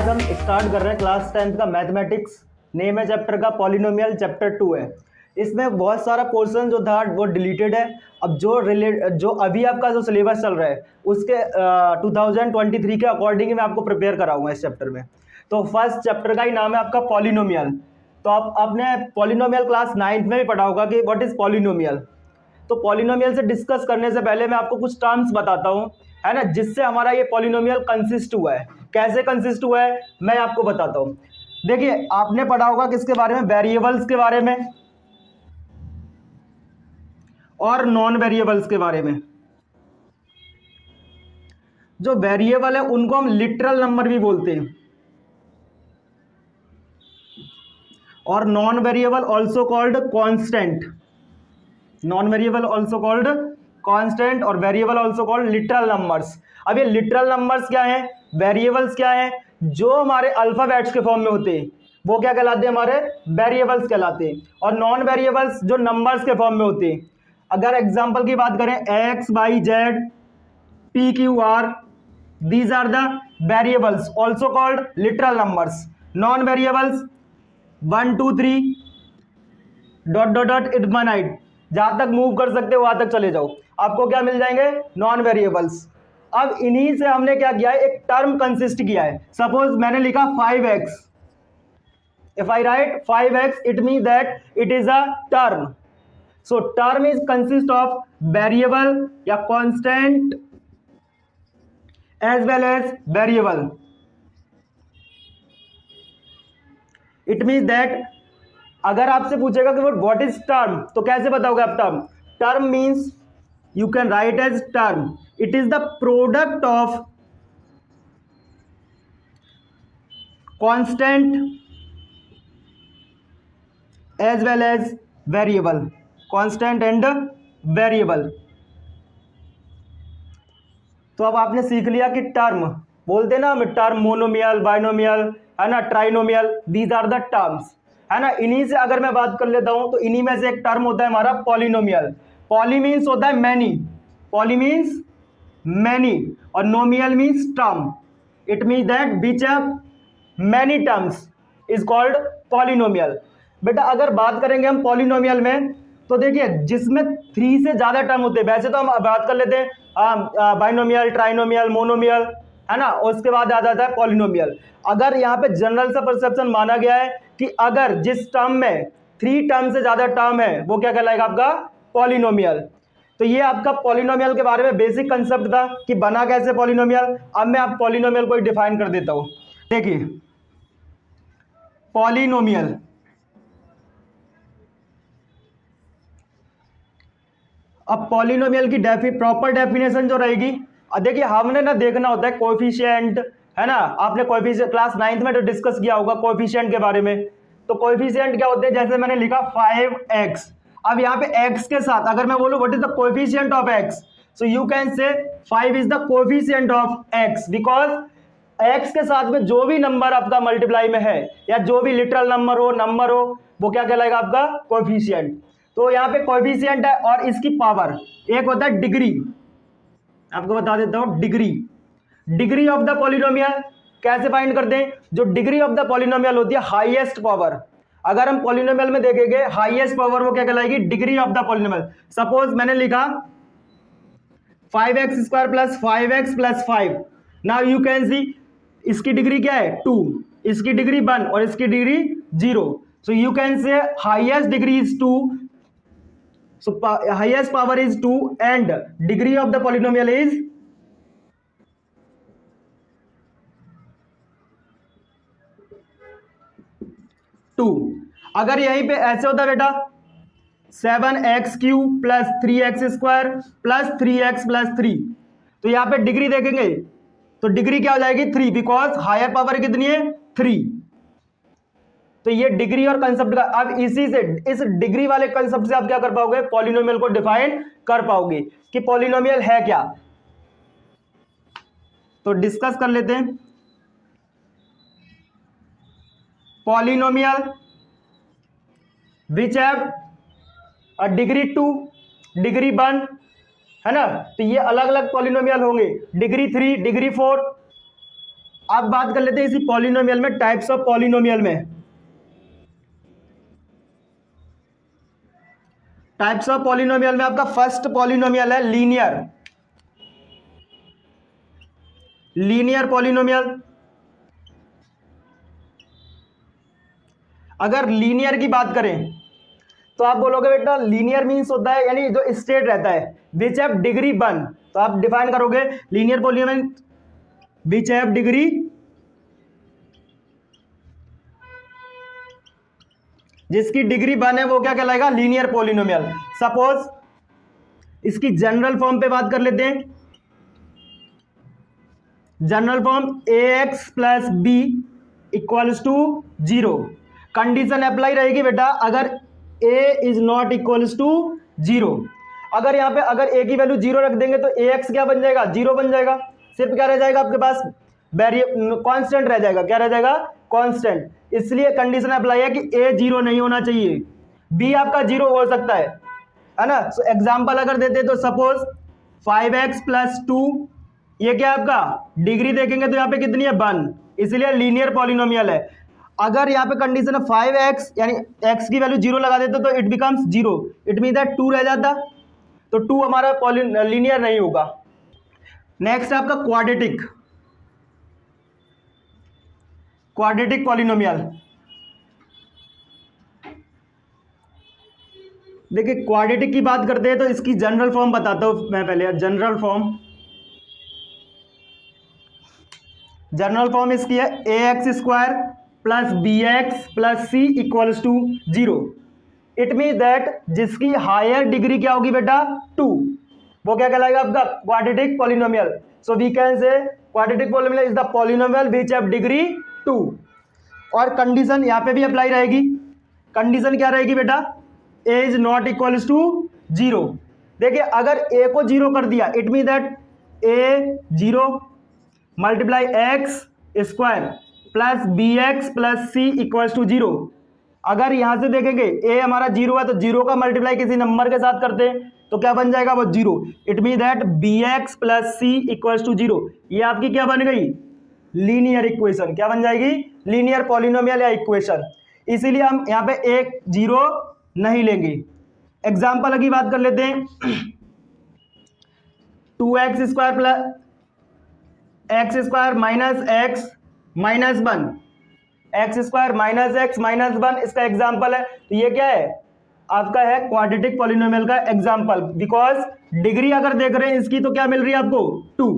हम स्टार्ट कर रहे हैं क्लास 10th का मैथमेटिक्स। नेम है चैप्टर का पॉलिनोमियल, चैप्टर 2 है। इसमें बहुत सारा पोर्शन जो था वो डिलीटेड है। अब जो अभी आपका जो सिलेबस चल रहा है उसके 2023 के अकॉर्डिंग मैं आपको प्रिपेयर कराऊंगा इस चैप्टर में। तो फर्स्ट चैप्टर का ही नाम है आपका पॉलिनोमियल। तो आपने पॉलिनोमियल क्लास 9th में भी पढ़ा होगा कि व्हाट इज पॉलिनोमियल। तो पॉलिनोमियल से डिस्कस करने से पहले मैं आपको कुछ टर्म्स बताता हूं, है ना, जिससे हमारा ये पॉलिनोमियल कंसिस्ट हुआ है। कैसे कंसिस्ट हुआ है मैं आपको बताता हूं। देखिए, आपने पढ़ा होगा किसके बारे में, वेरिएबल्स के बारे में और नॉन वेरिएबल्स के बारे में। जो वेरिएबल है उनको हम लिटरल नंबर भी बोलते हैं, और non variable also called constant. Non variable also called constant और variable also called literal numbers. अब ये लिटरल नंबर्स क्या हैं, वेरिएबल्स क्या हैं, जो हमारे अल्फाबेट्स के फॉर्म में होते हैं वो क्या कहलाते हैं, हमारे वेरिएबल्स कहलाते हैं। और नॉन वेरिएबल्स जो नंबर्स के फॉर्म में होते हैं, अगर एग्जांपल की बात करें X Y Z P Q R, these are the variables also called literal numbers. Non variables 1 2 3 dot dot dot infinite, जहां तक मूव कर सकते हो वहां तक चले जाओ, आपको क्या मिल जाएंगे, नॉन वेरिएबल्स। अब इन्हीं से हमने क्या किया है, एक टर्म कंसिस्ट किया है। सपोज मैंने लिखा 5x, if I write 5x it mean that it is a term. So term is consist of variable या constant as well as variable. It mean that अगर आपसे पूछेगा कि व्हाट इज टर्म, तो कैसे बताओगे आप term. Term means you can write as term, it is the product of constant as well as variable, constant and variable. तो अब आपने सीख लिया कि टर्म बोलते ना हम, टर्म मोनोमियल, बाइनोमियल, है ना, trinomial, these are the terms, है ना। इन्हीं से अगर मैं बात कर लेता हूं तो इन्हीं में से एक टर्म होता है हमारा पॉलिनोमियल। पॉली मीन्स होता है मैनी, पॉली मीन्स मैनी, और nomial means term. It means that which have many terms is called polynomial. बेटा अगर बात करेंगे हम पॉलिनोमियल में, तो देखिए जिसमें 3 से ज्यादा टर्म होते हैं, वैसे तो हम बात कर लेते हैं बाइनोमियल, ट्राइनोमियल, मोनोमियल, है ना, उसके बाद आ जाता है पॉलिनोमियल। अगर यहाँ पे जनरल सा परसेप्शन माना गया है कि अगर जिस टर्म में 3 टर्म से ज्यादा टर्म है वो क्या कहलाएगा, आपका पॉलिनोमियल। तो ये आपका पॉलिनोमियल के बारे में बेसिक कंसेप्ट था कि बना कैसे पॉलिनोमियल। अब मैं आप पॉलिनोमियल को डिफाइन कर देता हूं। देखिए पॉलिनोमियल, अब पॉलिनोमियल की प्रॉपर डेफिनेशन जो रहेगी, देखिए हमने ना देखना होता है कोएफिशिएंट, है ना। आपने कोएफिशिएंट क्लास 9th में तो डिस्कस किया होगा कोएफिशिएंट के बारे में। तो कोएफिशिएंट क्या होते हैं, जैसे मैंने लिखा 5x, अब यहाँ पे x के साथ अगर मैं बोलूं what is the coefficient of x, so you can say 5 is the coefficient of x, because x के साथ में जो भी नंबर आपका मल्टीप्लाई में है या जो भी लिटरल नंबर हो वो क्या कहलाएगा, आपका कोएफिशिएंट। तो यहाँ पे कोएफिशिएंट है और इसकी पावर, एक होता है डिग्री, आपको बता देता हूं degree. Degree of the polynomial कैसे फाइंड करते हैं, जो डिग्री ऑफ द पॉलिनोमियल होती है हाईएस्ट पावर। अगर हम पॉलिनोमियल में देखेंगे हाईएस्ट पावर वो क्या कहलाएगी, degree of the polynomial. Suppose मैंने लिखा 5x² plus 5x plus 5, now you can see इसकी डिग्री क्या है 2, इसकी डिग्री 1 और इसकी degree 0। So you can say highest degree is 2, so highest power is 2 and degree of the polynomial is 2। अगर यहीं पे ऐसे होता बेटा 7x³ plus 3x² plus 3x plus 3, तो यहां पे डिग्री देखेंगे तो डिग्री क्या हो जाएगी 3, बिकॉज हायर पावर कितनी है 3। तो ये डिग्री और कंसेप्ट का, अब इसी से इस डिग्री वाले कंसेप्ट से आप क्या कर पाओगे, पॉलिनोमियल को डिफाइन कर पाओगे कि पॉलिनोमियल है क्या। तो डिस्कस कर लेते हैं polynomial which have a degree 2, degree 1, है ना। तो ये अलग अलग पॉलिनोमियल होंगे, डिग्री 3, डिग्री 4, अब बात कर लेते हैं इसी पॉलिनोमियल में, टाइप्स ऑफ पॉलिनोमियल में। टाइप्स ऑफ पॉलिनोमियल में आपका फर्स्ट पॉलिनोमियल है लीनियर, लीनियर पॉलिनोमियल। अगर लीनियर की बात करें तो आप बोलोगे बेटा लीनियर मींस होता है यानी जो स्टेट रहता है विच हैव डिग्री 1, तो आप डिफाइन करोगे linear polynomial which have degree जिसकी डिग्री 1 है वो क्या कहलाएगा, लीनियर पॉलिनोमियल। सपोज इसकी जनरल फॉर्म पे बात कर लेते हैं। General form ax plus B equals to 0। Condition apply रहेगी बेटा अगर a is not equals to 0। अगर यहाँ पे अगर a की वैल्यू 0 रख देंगे तो ax क्या बन जाएगा, 0 बन जाएगा। सिर्फ क्या रह जाएगा आपके पास, कांस्टेंट रह जाएगा। क्या रह जाएगा, कांस्टेंट। इसलिए कंडीशन अप्लाई है कि a 0 नहीं होना चाहिए, b आपका 0 हो सकता है ना। सो एग्जांपल अगर देते तो सपोज 5x प्लस 2, ये क्या आपका डिग्री देखेंगे तो यहाँ पे कितनी है, 1, इसलिए लीनियर पॉलिनोमियल है। अगर यहाँ पे कंडीशन है 5x यानी x की वैल्यू 0 लगा देते तो it becomes 0, it mean that 2 रह जाता, तो 2 हमारा लीनियर नहीं होगा। नेक्स्ट है आपका क्वाड्रेटिक, क्वाड्रेटिक पॉलिनोमियल। देखिए क्वाड्रेटिक की बात करते हैं तो इसकी जनरल फॉर्म बताता हूं मैं पहले। जनरल फॉर्म इसकी है ax square plus B X plus C equals to 0। It mean that जिसकी हायर डिग्री क्या होगी बेटा, 2, वो क्या कहलाएगा आपका quadratic polynomial. So we can say quadratic polynomial is the polynomial which have degree 2। और कंडीशन यहाँ पे भी अप्लाई रहेगी। कंडीशन क्या रहेगी बेटा, a is not equals to 0। देखिए अगर a को 0 कर दिया it mean that a 0 multiply X square plus B X plus C equals to 0। अगर यहां से देखेंगे a हमारा 0 है तो 0 का मल्टीप्लाई किसी नंबर के साथ करते हैं तो क्या बन जाएगा, वो 0। It mean that B X plus C equals to 0। ये आपकी क्या बन गई, लीनियर इक्वेशन। क्या बन जाएगी, लीनियर पॉलिनोमियल या इक्वेशन। इसीलिए हम यहाँ पे एक 0 नहीं लेंगे। एग्जाम्पल की बात कर लेते हैं 2x square plus x square minus x minus 1, x square minus x minus 1 इसका एग्जाम्पल है। तो ये क्या है, आपका है क्वाड्रेटिक पॉलिनोमियल का एग्जाम्पल। बिकॉज डिग्री अगर देख रहे हैं इसकी तो क्या मिल रही है आपको, 2।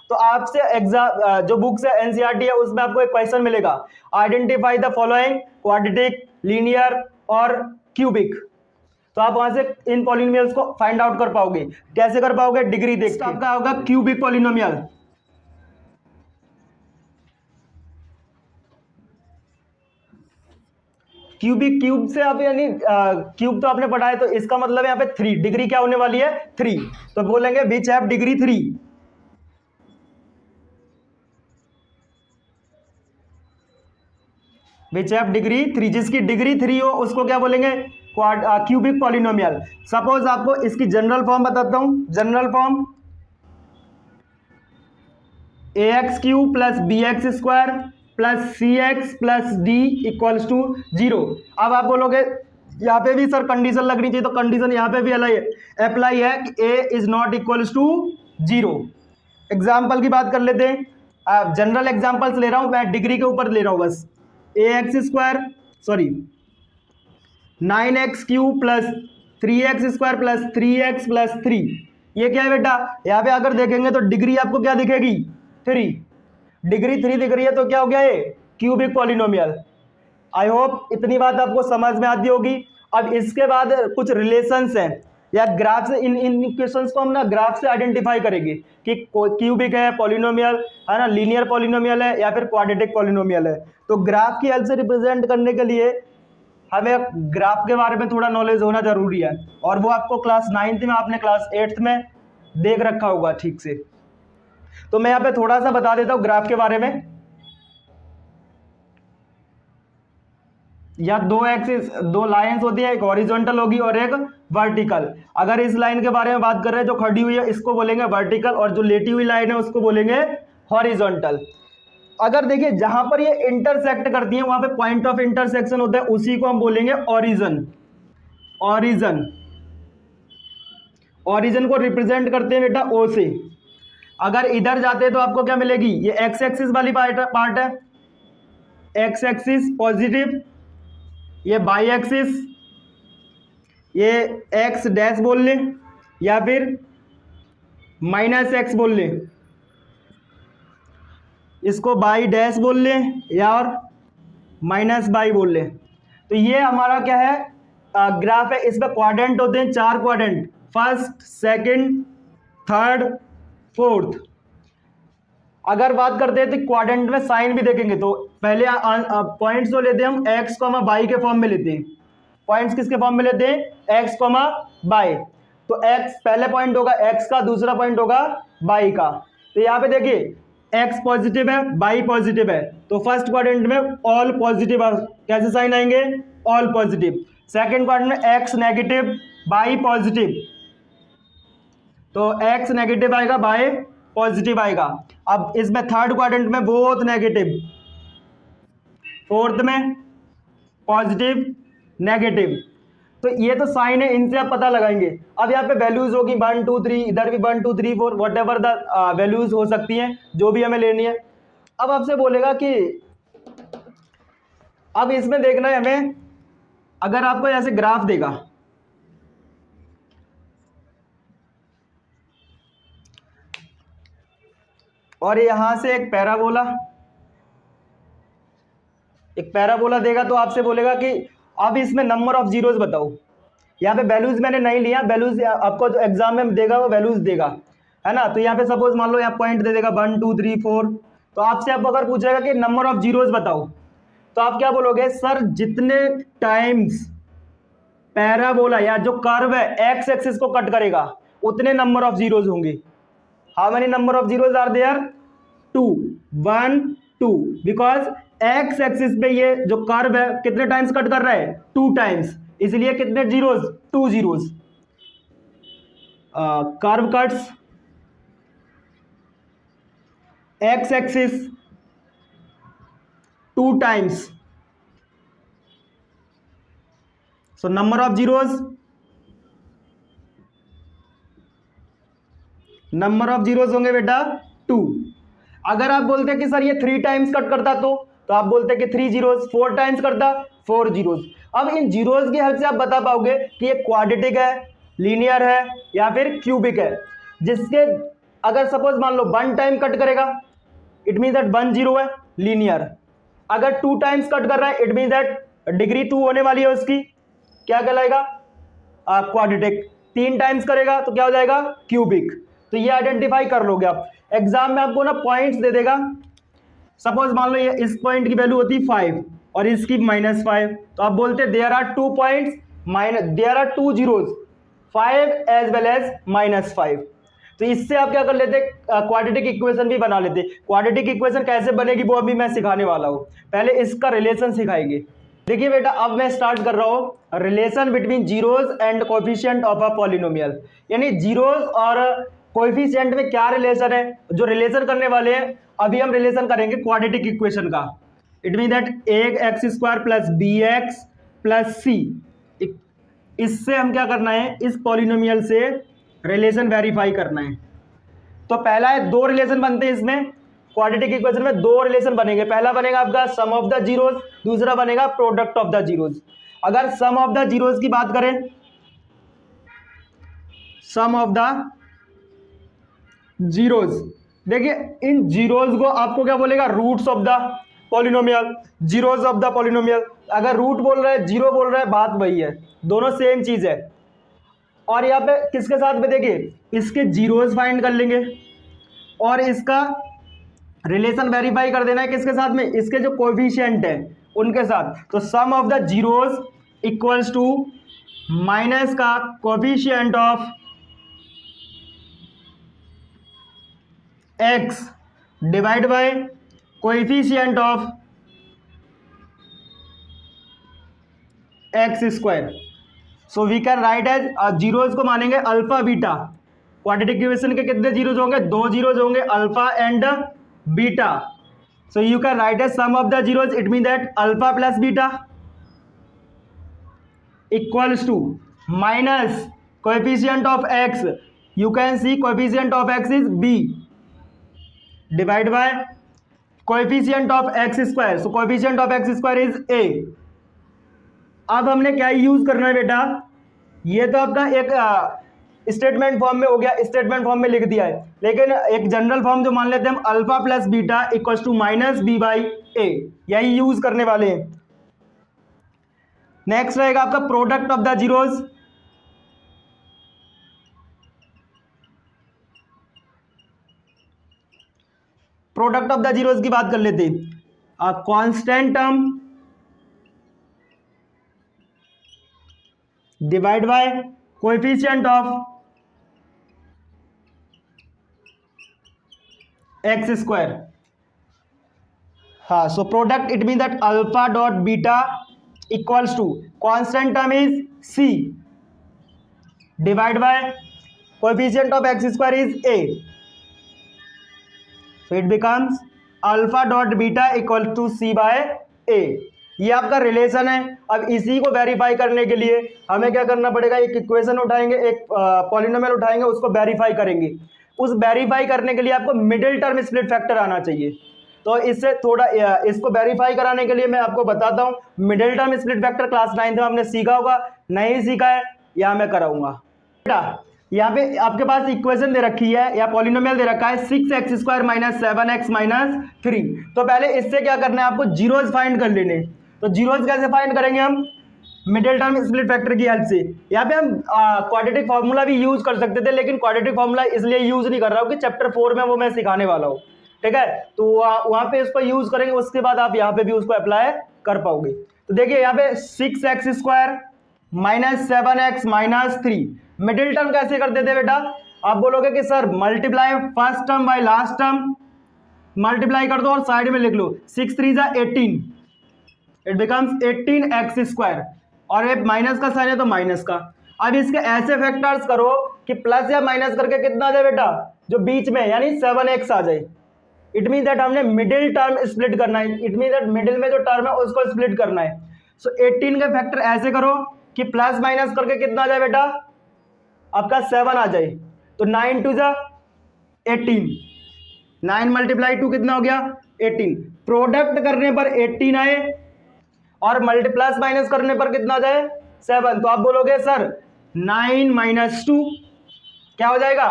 तो आपसे एग्जाम जो बुक्स है एनसीईआरटी है उसमें आपको एक क्वेश्चन मिलेगा, identify the following quadratic, linear और क्यूबिक। तो आप वहां से इन पॉलिनोमियल्स को फाइंड आउट कर पाओगे। कैसे कर पाओगे, डिग्री देख के। आपका होगा क्यूबिक पॉलिनोमियल। क्यूबिक, क्यूब से आप यानी क्यूब तो आपने पढ़ा है तो इसका मतलब यहाँ पे 3, डिग्री क्या होने वाली है, 3। तो बोलेंगे विच have degree 3। Which have degree 3, जिसकी डिग्री 3 हो उसको क्या बोलेंगे, क्यूबिक पॉलिनोमियल। सपोज आपको इसकी जनरल फॉर्म बताता हूं। General form ax cube plus B X square plus C X plus D equals to 0। अब आप बोलोगे यहाँ पे भी सर कंडीशन लगनी चाहिए, तो कंडीशन यहाँ पे भी अप्लाई है कि a is not equals to 0। Example की बात कर लेते हैं। जनरल एग्जाम्पल्स ले रहा हूँ मैं, डिग्री के ऊपर ले रहा हूँ बस। ax square 9x cube plus 3x square plus 3x plus 3, ये क्या है बेटा, यहाँ पे अगर देखेंगे तो डिग्री आपको क्या दिखेगी, 3। डिग्री 3 दिख रही है तो क्या हो गया ये, क्यूबिक पॉलिनोमियल। आई होप इतनी बात आपको समझ में आती होगी। अब इसके बाद कुछ रिलेशंस हैं या ग्राफ से, इन इक्वेशंस को हम ना ग्राफ से आइडेंटिफाई करेंगे कि क्यूबिक है, पॉलिनोमियल है ना, लीनियर पॉलिनोमियल है या फिर क्वाड्रेटिक पॉलिनोमियल है। तो ग्राफ की हेल्प से रिप्रेजेंट करने के लिए हमें ग्राफ के बारे में थोड़ा नॉलेज होना जरूरी है, और वो आपको क्लास 9th में, आपने क्लास 8th में देख रखा होगा ठीक से। तो मैं यहाँ पे थोड़ा सा बता देता हूँ ग्राफ के बारे में। या दो लाइंस होती है, एक हॉरिजॉन्टल होगी और एक वर्टिकल। अगर इस लाइन के बारे में बात कर रहे हैं जो खड़ी हुई है इसको बोलेंगे वर्टिकल, और जो लेटी हुई लाइन है उसको बोलेंगे हॉरिजॉन्टल। अगर देखिए जहां पर ये इंटरसेक्ट करती है वहां पे पॉइंट ऑफ इंटरसेक्शन होता है, उसी को हम बोलेंगे ओरिजिन। ओरिजिन, ओरिजिन को रिप्रेजेंट करते हैं बेटा ओ से। अगर इधर जाते हैं तो आपको क्या मिलेगी, ये एक्स एक्सिस वाली पार्ट है, एक्स एक्सिस पॉजिटिव, ये बाई एक्सिस, ये एक्स डैश बोल ले या फिर माइनस एक्स बोल ले, इसको बाई डैश बोल ले या और माइनस बाई बोल ले। तो ये हमारा क्या है, ग्राफ है। इसमें क्वाड्रेंट होते हैं, 4 quadrant, first, second, third, fourth. अगर बात करते हैं तो क्वाड्रेंट में साइन भी देखेंगे, तो पहले पॉइंट्स जो लेते हैं हम एक्स कॉमा बाई के फॉर्म में लेते हैं। पॉइंट्स किसके फॉर्म में लेते हैं, एक्स कॉमा बाई। तो एक्स पहले पॉइंट होगा एक्स का, दूसरा पॉइंट होगा बाई का। तो यहाँ पे देखिए एक्स पॉजिटिव है, बाई पॉजिटिव है, तो फर्स्ट क्वाड्रेंट में ऑल पॉजिटिव, कैसे साइन आएंगे, ऑल पॉजिटिव। सेकंड क्वाड्रेंट में एक्स नेगेटिव, बाई पॉजिटिव, तो एक्स नेगेटिव आएगा, बाई पॉजिटिव आएगा। अब इसमें थर्ड क्वाड्रेंट में बोथ नेगेटिव, फोर्थ में पॉजिटिव नेगेटिव। तो ये तो साइन है, इनसे आप पता लगाएंगे। अब यहाँ पे वैल्यूज होगी 1 2 3, इधर भी 1 2 3 4, वट एवर द वैल्यूज हो सकती हैं, जो भी हमें लेनी है। अब आपसे बोलेगा कि अब इसमें देखना है हमें, अगर आपको ऐसे ग्राफ देगा, और यहां से एक पैराबोला देगा, तो आपसे बोलेगा कि अब इसमें नंबर ऑफ जीरोस बताओ। यहाँ पे वैल्यूज मैंने नहीं लिया, वैल्यूज आपको जो एग्जाम में देगा वो वैल्यूज देगा, है ना। तो यहाँ पे सपोज मान लो यहाँ पॉइंट दे देगा 1 2 3 4, तो आपसे अब अगर पूछेगा कि नंबर ऑफ जीरोस बताओ, तो आप क्या बोलोगे, सर जितने टाइम्स पैराबोला या जो कर्व है एक्स एक्सिस को कट करेगा उतने नंबर ऑफ जीरोस होंगे। How many number of zeros are there, 2 1 2, because X axis पे ये जो कर्व है कितने टाइम्स कट कर रहा है, 2 टाइम्स, इसलिए कितने zeros, 2 zeros. Curve cuts x axis 2 times, so number of zeros, number of zeros होंगे बेटा 2। अगर आप बोलते कि सर ये 3 टाइम्स कट करता, तो आप बोलते कि 3 जीरोस, 4 टाइम्स करता 4 जीरोस। अब इन जीरोस की हेल्प से आप बता पाओगे कि ये क्वाड्रेटिक है, लीनियर है या फिर क्यूबिक है। जिसके अगर सपोज मान लो 1 टाइम कट करेगा, इट मीन दैट 1 जीरो है, लीनियर। अगर 2 टाइम्स कट कर रहा है, इट मीन दैट डिग्री 2 होने वाली है उसकी, क्या कहलाएगा, क्वाड्रेटिक। 3 टाइम्स करेगा तो क्या हो जाएगा, क्यूबिक। तो ये आइडेंटिफाई कर लोगे आप। एग्जाम में आपको ना पॉइंट्स दे देगा, सपोज मान लो ये इस पॉइंट की वैल्यू होती 5 और इसकी -5, तो आप बोलते there are 2 points there are 2 zeros, 5 as well as -5। तो इससे आप क्या कर लेते, क्वाड्रेटिक इक्वेशन भी बना लेते। क्वाड्रेटिक इक्वेशन कैसे बनेगी वो अभी मैं सिखाने वाला हूँ, पहले इसका रिलेशन सिखाएंगे। देखिए बेटा अब मैं स्टार्ट कर रहा हूँ relation between zeros and coefficient of a polynomial. यानी जीरोस और कोएफिशिएंट में क्या रिलेशन है, जो रिलेशन करने वाले हैं अभी हम रिलेशन करेंगे क्वाड्रेटिक इक्वेशन का। It mean that ax² plus bx plus c, इससे हम क्या करना है, इस पॉलिनोमियल से रिलेशन वेरीफाई करना है। तो पहला है, 2 रिलेशन बनते हैं इसमें, क्वाड्रेटिक इक्वेशन में 2 रिलेशन बनेंगे। पहला बनेगा आपका सम ऑफ द जीरोस, दूसरा बनेगा प्रोडक्ट ऑफ द जीरोस। अगर सम ऑफ द जीरोस की बात करें, सम ऑफ द जीरोस, देखिए इन जीरोस को आपको क्या बोलेगा, roots of the polynomial, zeros of the polynomial. अगर रूट बोल रहा है, जीरो बोल रहा है, बात वही है, दोनों सेम चीज है। और यहाँ पे किसके साथ में देखिए, इसके जीरोस फाइंड कर लेंगे और इसका रिलेशन वेरीफाई कर देना है किसके साथ में, इसके जो कोएफिशिएंट है उनके साथ। तो sum of the zeros equals to minus का coefficient of x divide by coefficient of x²। So we can write as, zeros को मानेंगे अल्फा बीटा। क्वाड्रेटिक इक्वेशन के कितने जीरोस होंगे, 2 जीरोस होंगे, alpha and beta. So you can write as sum of the zeros. It means that alpha plus beta equals to minus coefficient of x. You can see coefficient of x is b divided by coefficient of x square. So coefficient of x square is a. अब हमने क्या use करना है बेटा, ये तो आपका एक स्टेटमेंट फॉर्म में हो गया, स्टेटमेंट फॉर्म में लिख दिया है, लेकिन एक जनरल फॉर्म जो मान लेते हैं हम alpha plus beta equals to minus B by A, यही यूज करने वाले हैं। नेक्स्ट रहेगा आपका product of the zeros. Product of the zeros की बात कर लेते हैं। Constant term divide by coefficient of X square. हाँ, so product it mean that alpha dot beta equals to constant term is C divide by coefficient of X square is A, so it becomes alpha dot beta equal to C by A. ये आपका relation है। अब इसी को verify करने के लिए हमें क्या करना पड़ेगा, एक इक्वेशन उठाएंगे, एक पॉलिनोमियल उठाएंगे, उसको वेरीफाई करेंगे। उस वेरीफाई करने के लिए आपको मिडिल टर्म स्प्लिट फैक्टर आना चाहिए। तो इससे थोड़ा इसको वेरीफाई कराने के लिए मैं आपको बताता हूँ। Middle term split factor class 9th में आपने सीखा होगा, नहीं सीखा है यहाँ मैं कराऊंगा। बेटा यहाँ पे आपके पास इक्वेशन दे रखी है या पॉलिनोमियल दे रखा है 6x² माइनस 7x माइनस 3। तो पहले इससे क्या करना है, आपको जीरोज फाइंड कर लेने। तो जीरोज कैसे फाइंड करेंगे हम, मिडिल टर्म स्प्लिट फैक्टर की हेल्प से। यहाँ पे हम क्वाड्रेटिक फार्मूला भी यूज कर सकते थे, लेकिन क्वाड्रेटिक फार्मूला इसलिए यूज नहीं कर रहा हूँ कि चैप्टर 4 में वो मैं सिखाने वाला हूँ, ठीक है। तो वहाँ पे इसको यूज करेंगे, उसके बाद आप यहाँ पे भी उसको अप्लाई कर पाओगे। तो देखिए यहाँ पे 6x² minus 7x minus 3, middle term कैसे करते थे बेटा, आप बोलोगे कि sir multiply first term by last term, multiply कर दो और साइड में लिख लो 6 3 जा 18, इट बिकम्स 18x², और ये माइनस का साइन है तो माइनस का। अब इसके ऐसे फैक्टर्स करो कि प्लस या माइनस करके कितना आ जाए बेटा, जो बीच में यानी 7x आ जाए। इट मीन दैट हमने मिडिल टर्म स्प्लिट करना है, इट मीन दैट मिडिल में जो टर्म है उसको स्प्लिट करना है। सो 18 के फैक्टर ऐसे करो कि प्लस माइनस करके कितना आ जाए बेटा, आपका 7 आ जाए। तो 9 2 जा 18, 9 मल्टीप्लाई 2 कितना हो गया 18। प्रोडक्ट करने पर 18 आए और प्लस माइनस करने पर कितना आ जाए 7। तो आप बोलोगे सर 9 माइनस 2 क्या हो जाएगा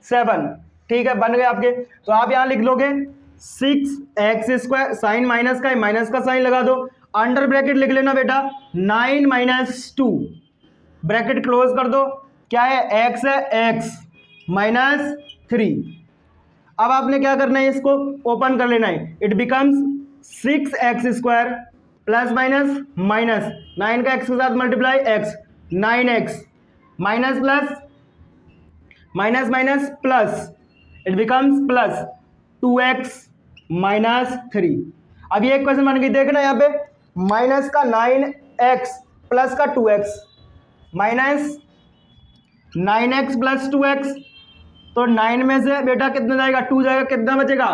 7, ठीक है, बन गए आपके। तो आप यहां लिख लोगे 6x², साइन माइनस का है, माइनस का साइन लगा दो, अंडर ब्रैकेट लिख लेना बेटा 9 माइनस 2, ब्रैकेट क्लोज कर दो, क्या है x है x माइनस 3। अब आपने क्या करना है, इसको ओपन कर लेना है, it becomes 6x² plus minus minus 9 का x के साथ multiply x 9x minus plus minus minus plus, it becomes plus 2x minus 3। अब ये क्वेश्चन बन गई, देखना यहाँ पे माइनस का 9x प्लस का 2x minus 9x plus 2x, तो 9 में से बेटा कितना जाएगा 2 जाएगा, कितना बचेगा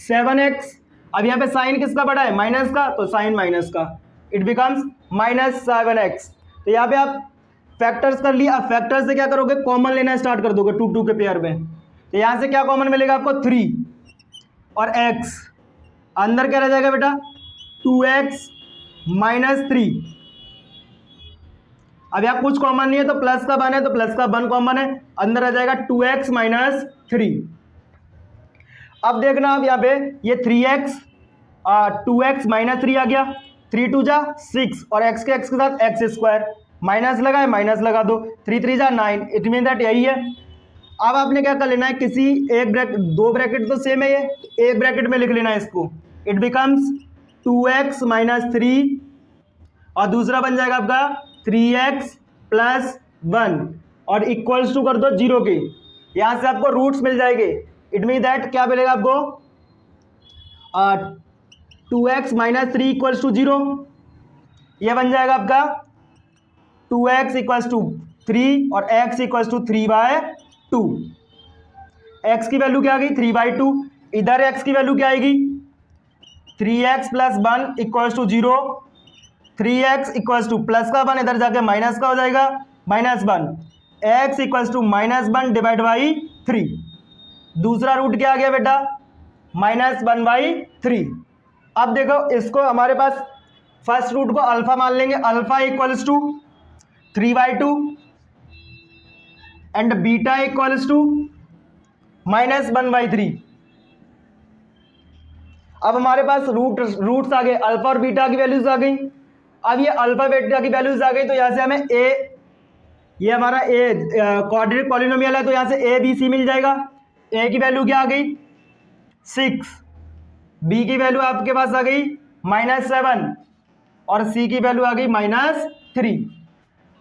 7x। अब यहाँ पे साइन किसका बड़ा है माइनस का, तो साइन माइनस का, इट बिकम्स माइनस 7x। तो यहाँ पे आप फैक्टर्स कर लिया। अब फैक्टर्स से क्या करोगे, कॉमन लेना स्टार्ट कर दोगे 2 2 के पेयर में। तो यहाँ से क्या कॉमन मिलेगा आपको 3 और x, अंदर क्या रह जाएगा बेटा 2x माइनस 3। अब यहाँ कुछ कॉमन नहीं है तो प्लस का 1 है तो प्लस का 1 कॉमन है, अंदर आ जाएगा 2x माइनस 3। अब देखना आप यहाँ पे ये 3x 2x माइनस 3 आ गया, 3 2 जा 6 और x के साथ x² माइनस लगा है, माइनस लगा दो, 3 3 जा 9, इट मीन दैट यही है। अब आपने क्या कर लेना है, किसी एक ब्रैकेट, दो ब्रैकेट तो सेम है, ये एक ब्रैकेट में लिख लेना है इसको, इट बिकम्स 2x माइनस 3 और दूसरा बन जाएगा आपका 3x प्लस 1 और इक्वल्स टू कर दो 0 के, यहां से आपको रूट्स मिल जाएंगे। इट मीन दैट क्या मिलेगा आपको 2x माइनस 3 इक्वल्स टू 0, यह बन जाएगा आपका 2x इक्वल्स टू 3 और x इक्वल्स टू 3/2। x की वैल्यू क्या आ गई 3/2, इधर x की वैल्यू क्या आएगी 3x plus 1 equals to 0, 3x equals to plus का 1 इधर जाके माइनस का हो जाएगा -1, x equals to -1 divide by 3। दूसरा रूट क्या आ गया बेटा -1/3। अब देखो इसको हमारे पास फर्स्ट रूट को अल्फा मान लेंगे, alpha equals to 3/2 and beta equals to -1/3। अब हमारे पास रूट्स आ गए, अल्फा और बीटा की वैल्यूज आ गई। अब ये अल्फा बीटा की वैल्यूज आ गई तो यहाँ से हमें ए, ये हमारा ए क्वाड्रेटिक पॉलिनोमियल है तो यहाँ से ए बी सी मिल जाएगा। ए की वैल्यू क्या आ गई 6, बी की वैल्यू आपके पास आ गई -7 और सी की वैल्यू आ गई -3।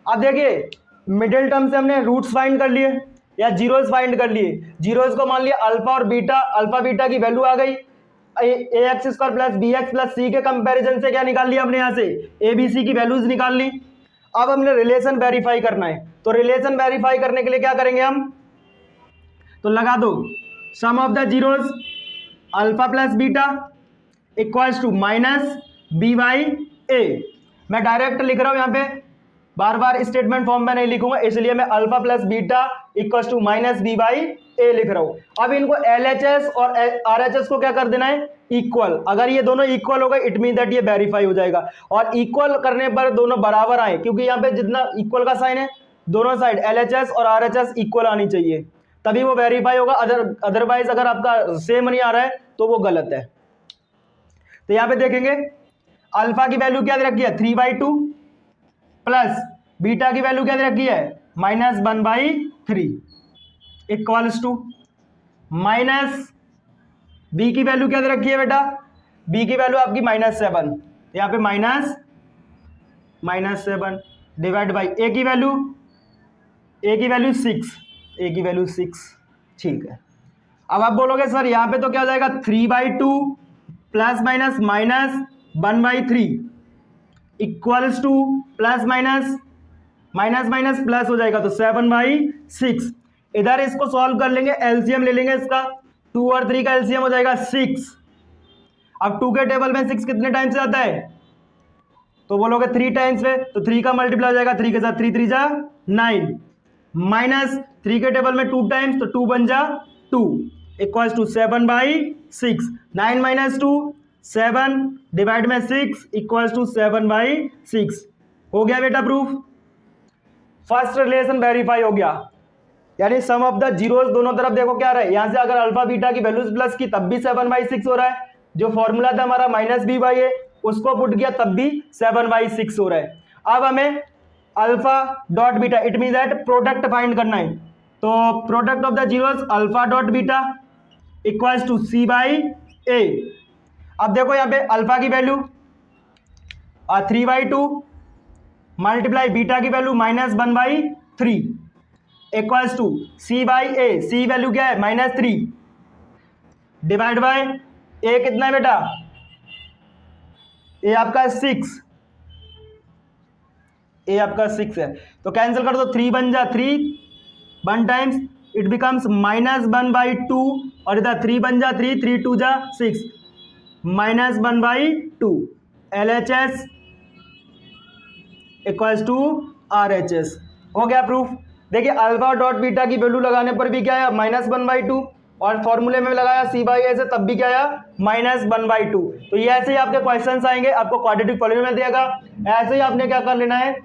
अब देखिए मिडिल टर्म से हमने रूट्स फाइंड कर लिए या जीरोस फाइंड कर लिए। जीरोस को मान लिया अल्फा और बीटा, अल्फा बीटा की वैल्यू आ गई ax² प्लस bx प्लस सी के कंपैरिजन से क्या निकाल लिया हमने यहाँ से ए बी सी की वैल्यूज निकाल ली। अब हमने रिलेशन वेरीफाई करना है तो रिलेशन वेरीफाई करने के लिए क्या करेंगे हम, तो लगा दो sum of the zeros alpha plus beta equals to -b/a। मैं डायरेक्ट लिख रहा हूँ, यहाँ पे बार बार स्टेटमेंट फॉर्म में नहीं लिखूंगा, इसलिए मैं alpha plus beta equals to -b/a लिख रहा हूँ। अब इनको LHS और RHS को क्या कर देना है इक्वल। अगर ये दोनों इक्वल हो गए इट मीन दैट ये वेरीफाई हो जाएगा। और इक्वल करने पर दोनों बराबर आए, क्योंकि यहाँ पे जितना इक्वल का साइन है दोनों साइड LHS और RHS इक्वल आनी चाहिए, तभी वो वेरीफाई होगा। अदरवाइज अगर आपका सेम नहीं आ रहा है तो वो गलत है। तो यहाँ पे देखेंगे अल्फा की वैल्यू क्या दे रखी है 3/2 प्लस बीटा की वैल्यू क्या दे रखी है -1/3 इक्वल्स टू माइनस बी की वैल्यू क्या दे रखी है बेटा, बी की वैल्यू आपकी -7, यहाँ पे -7 डिवाइड बाई ए की वैल्यू 6, ए की वैल्यू 6। ठीक है, अब आप बोलोगे सर यहाँ पे तो क्या हो जाएगा 3/2 plus minus -1/3 equals to plus minus plus हो जाएगा तो 7/6। इधर इसको सॉल्व कर लेंगे, एलसीएम ले लेंगे इसका, 2 और 3 का एलसीएम हो जाएगा 6। अब 2 के टेबल में 6 कितने टाइम्स से आता है, तो बोलोगे 3 टाइम्स में, तो 3 का मल्टीप्लाई हो जाएगा 3 के साथ, 3 3 जा 9 माइनस 3 के टेबल में 2 टाइम्स तो 2 बन जा 2 इक्वल्स टू 7/6। 9 माइनस 2 7 डिवाइड में 6 इक्वल्स टू 7/6। हो गया बेटा प्रूफ। फर्स्ट रिलेशन वेरीफाई हो गया, यानी सम ऑफ द जीरोस दोनों तरफ देखो क्या रहा है, यहां से अगर अल्फा बीटा की वैल्यूज प्लस की तब भी 7/6 हो रहा है, जो फॉर्मूला था हमारा -b/a उसको पुट किया तब भी 7/6 हो रहा है। अब हमें alpha dot beta it mean that product find करना है, तो product of the zeros alpha dot beta equals to c/a। अब देखो यहाँ पे अल्फा की वैल्यू 3/2 मल्टीप्लाई बीटा की value -1/3 equals to c/a। C value क्या है -3 डिवाइड बाय ए कितना है बेटा, ए आपका 6, ए आपका 6 है तो कैंसिल कर दो, 3 बन जा 3 1 टाइम्स इट बिकम्स -1/2 और इधर 3 बन जा 3 3 2 जा 6 -1/2 LHS इक्वल्स टू RHS। हो गया प्रूफ। देखिए अल्फा डॉट बीटा की वैल्यू लगाने पर भी क्या आया -1/2 और फॉर्मूले में लगाया c/a से तब भी क्या आया -1/2। तो ये ऐसे ही आपके क्वेश्चंस आएंगे, आपको क्वाड्रेटिक पॉलिनोमियल देगा, ऐसे ही आपने क्या कर लेना है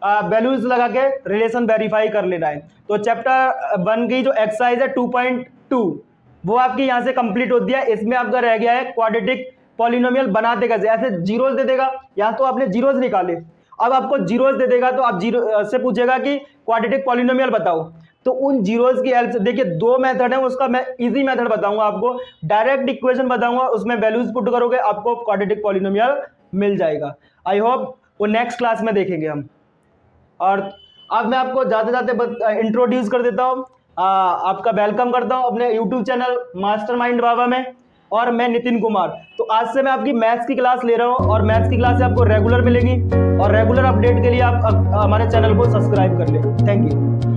वैल्यूज लगा के रिलेशन वेरीफाई कर लेना है। तो चैप्टर 1 की जो एक्सरसाइज है 2.2 वो आपकी यहाँ से कंप्लीट होती है। इसमें आपका रह गया है क्वाड्रेटिक पॉलिनोमियल बनाते कैसे, ऐसे जीरोस दे देगा या तो आपने जीरोस निकाले, अब आपको जीरोस दे देगा तो आप जीरो से पूछेगा कि क्वाड्रेटिक पॉलिनोमियल बताओ, तो उन जीरोस की हेल्प से देखिए 2 मेथड है, उसका मैं इजी मेथड बताऊंगा आपको, डायरेक्ट इक्वेशन बताऊंगा, उसमें वैल्यूज पुट करोगे आपको क्वाड्रेटिक पॉलिनोमियल मिल जाएगा। आई होप वो नेक्स्ट क्लास में देखेंगे हम। और अब मैं आपको जाते जाते इंट्रोड्यूस कर देता हूँ, आपका वेलकम करता हूँ अपने यूट्यूब चैनल मास्टरमाइंड बाबा में, और मैं नितिन कुमार। तो आज से मैं आपकी मैथ्स की क्लास ले रहा हूँ और मैथ्स की क्लास आपको रेगुलर मिलेगी, और रेगुलर अपडेट के लिए आप हमारे चैनल को सब्सक्राइब कर लें। Thank you.